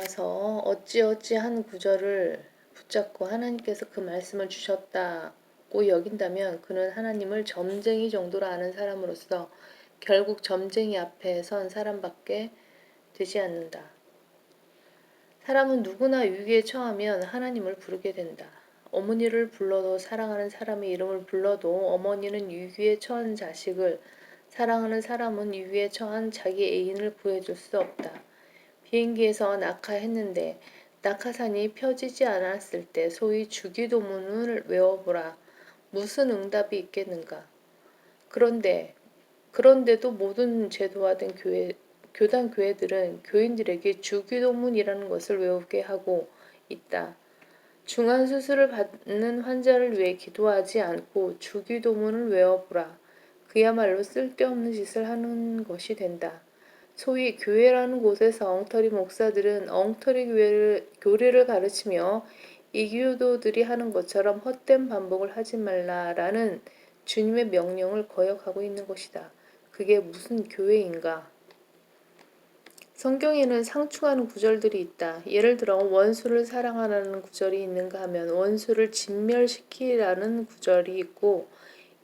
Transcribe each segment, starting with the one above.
나가서 어찌어찌한 구절을 붙잡고 하나님께서 그 말씀을 주셨다고 여긴다면 그는 하나님을 점쟁이 정도로 아는 사람으로서 결국 점쟁이 앞에 선 사람밖에 되지 않는다. 사람은 누구나 위기에 처하면 하나님을 부르게 된다. 어머니를 불러도 사랑하는 사람의 이름을 불러도 어머니는 위기에 처한 자식을, 사랑하는 사람은 위기에 처한 자기 애인을 구해줄 수 없다. 비행기에서 낙하했는데 낙하산이 펴지지 않았을 때 소위 주기도문을 외워보라. 무슨 응답이 있겠는가? 그런데도 모든 제도화된 교단 교회들은 교인들에게 주기도문이라는 것을 외우게 하고 있다. 중한 수술을 받는 환자를 위해 기도하지 않고 주기도문을 외워보라. 그야말로 쓸데없는 짓을 하는 것이 된다. 소위 교회라는 곳에서 엉터리 목사들은 엉터리 교리를 가르치며 이교도들이 하는 것처럼 헛된 반복을 하지 말라라는 주님의 명령을 거역하고 있는 것이다. 그게 무슨 교회인가? 성경에는 상충하는 구절들이 있다. 예를 들어 원수를 사랑하라는 구절이 있는가 하면 원수를 진멸시키라는 구절이 있고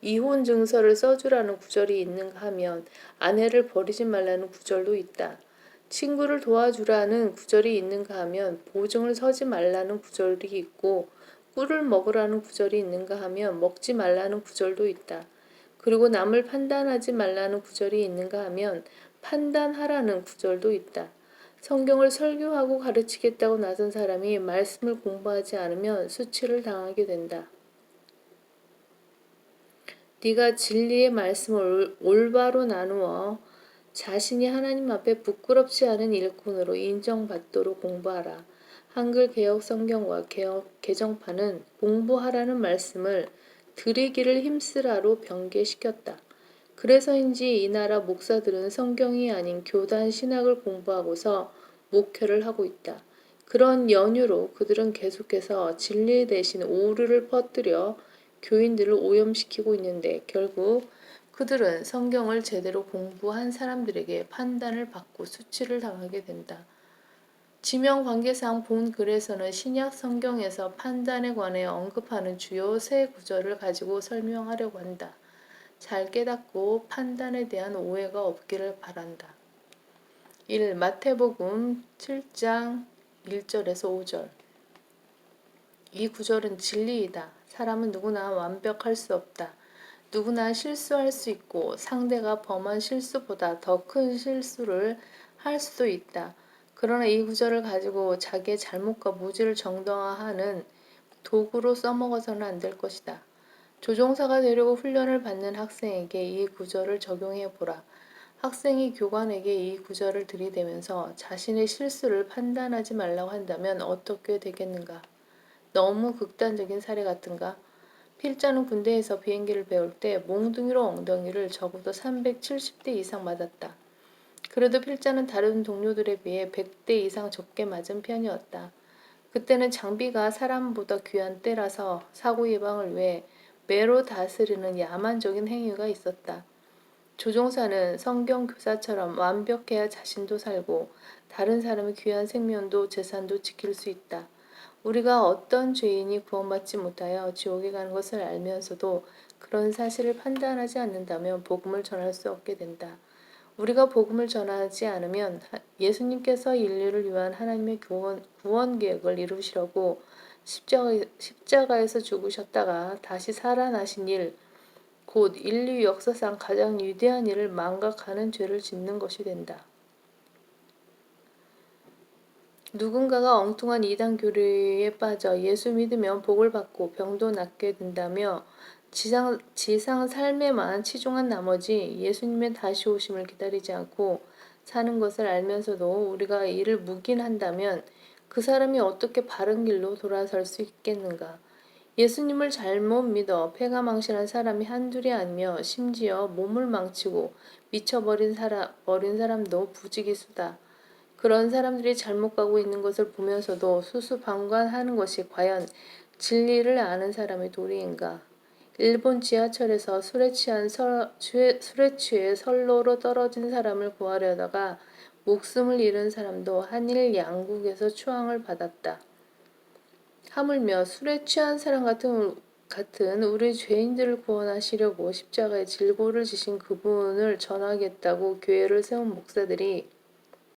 이혼 증서를 써주라는 구절이 있는가 하면 아내를 버리지 말라는 구절도 있다. 친구를 도와주라는 구절이 있는가 하면 보증을 서지 말라는 구절이 있고 꿀을 먹으라는 구절이 있는가 하면 먹지 말라는 구절도 있다. 그리고 남을 판단하지 말라는 구절이 있는가 하면 판단하라는 구절도 있다. 성경을 설교하고 가르치겠다고 나선 사람이 말씀을 공부하지 않으면 수치를 당하게 된다. 네가 진리의 말씀을 올바로 나누어 자신이 하나님 앞에 부끄럽지 않은 일꾼으로 인정받도록 공부하라. 한글 개역 성경과 개정판은 공부하라는 말씀을 드리기를 힘쓰라로 변개시켰다. 그래서인지 이 나라 목사들은 성경이 아닌 교단 신학을 공부하고서 목회를 하고 있다. 그런 연유로 그들은 계속해서 진리 대신 오류를 퍼뜨려 교인들을 오염시키고 있는데 결국 그들은 성경을 제대로 공부한 사람들에게 판단을 받고 수치를 당하게 된다. 지명 관계상 본 글에서는 신약 성경에서 판단에 관해 언급하는 주요 세 구절을 가지고 설명하려고 한다. 잘 깨닫고 판단에 대한 오해가 없기를 바란다. 1. 마태복음 7장 1절에서 5절. 이 구절은 진리이다. 사람은 누구나 완벽할 수 없다. 누구나 실수할 수 있고 상대가 범한 실수보다 더 큰 실수를 할 수도 있다. 그러나 이 구절을 가지고 자기의 잘못과 무지를 정당화하는 도구로 써먹어서는 안 될 것이다. 조종사가 되려고 훈련을 받는 학생에게 이 구절을 적용해 보라. 학생이 교관에게 이 구절을 들이대면서 자신의 실수를 판단하지 말라고 한다면 어떻게 되겠는가? 너무 극단적인 사례 같은가? 필자는 군대에서 비행기를 배울 때 몽둥이로 엉덩이를 적어도 370대 이상 맞았다. 그래도 필자는 다른 동료들에 비해 100대 이상 적게 맞은 편이었다. 그때는 장비가 사람보다 귀한 때라서 사고 예방을 위해 매로 다스리는 야만적인 행위가 있었다. 조종사는 성경 교사처럼 완벽해야 자신도 살고 다른 사람의 귀한 생명도 재산도 지킬 수 있다. 우리가 어떤 죄인이 구원받지 못하여 지옥에 가는 것을 알면서도 그런 사실을 판단하지 않는다면 복음을 전할 수 없게 된다. 우리가 복음을 전하지 않으면 예수님께서 인류를 위한 하나님의 구원 계획을 이루시려고 십자가에서 죽으셨다가 다시 살아나신 일, 곧 인류 역사상 가장 위대한 일을 망각하는 죄를 짓는 것이 된다. 누군가가 엉뚱한 이단 교리에 빠져 예수 믿으면 복을 받고 병도 낫게 된다며 지상 삶에만 치중한 나머지 예수님의 다시 오심을 기다리지 않고 사는 것을 알면서도 우리가 이를 묵인한다면 그 사람이 어떻게 바른 길로 돌아설 수 있겠는가? 예수님을 잘못 믿어 패가 망신한 사람이 한둘이 아니며 심지어 몸을 망치고 미쳐버린 사람도 부지기수다. 그런 사람들이 잘못 가고 있는 것을 보면서도 수수방관하는 것이 과연 진리를 아는 사람의 도리인가? 일본 지하철에서 술에 취해 선로로 떨어진 사람을 구하려다가 목숨을 잃은 사람도 한일 양국에서 추앙을 받았다. 하물며 술에 취한 사람 같은 우리 죄인들을 구원하시려고 십자가에 질고를 지신 그분을 전하겠다고 교회를 세운 목사들이